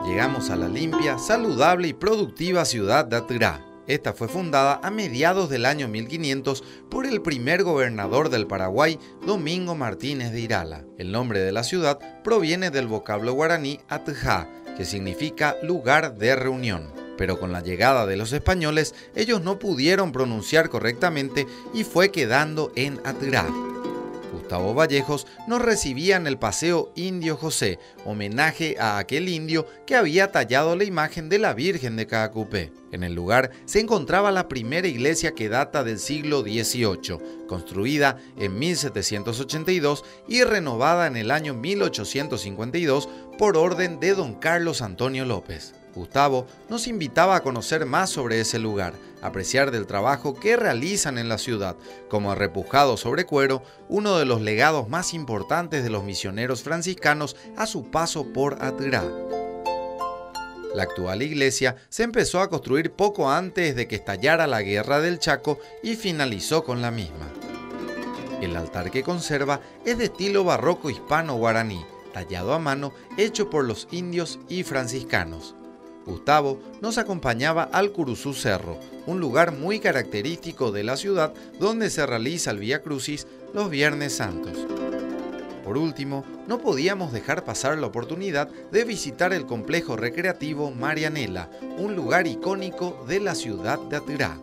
Llegamos a la limpia, saludable y productiva ciudad de Atirá. Esta fue fundada a mediados del año 1500 por el primer gobernador del Paraguay, Domingo Martínez de Irala. El nombre de la ciudad proviene del vocablo guaraní Atjá, que significa lugar de reunión. Pero con la llegada de los españoles, ellos no pudieron pronunciar correctamente y fue quedando en Atirá. Gustavo Vallejos nos recibía en el Paseo Indio José, homenaje a aquel indio que había tallado la imagen de la Virgen de Caacupé. En el lugar se encontraba la primera iglesia que data del siglo XVIII, construida en 1782 y renovada en el año 1852 por orden de don Carlos Antonio López. Gustavo nos invitaba a conocer más sobre ese lugar, apreciar del trabajo que realizan en la ciudad, como Repujado sobre Cuero, uno de los legados más importantes de los misioneros franciscanos a su paso por Atirá. La actual iglesia se empezó a construir poco antes de que estallara la Guerra del Chaco y finalizó con la misma. El altar que conserva es de estilo barroco hispano-guaraní, tallado a mano, hecho por los indios y franciscanos. Gustavo nos acompañaba al Curuzú Cerro, un lugar muy característico de la ciudad donde se realiza el Vía Crucis los Viernes Santos. Por último, no podíamos dejar pasar la oportunidad de visitar el complejo recreativo Marianela, un lugar icónico de la ciudad de Atirá.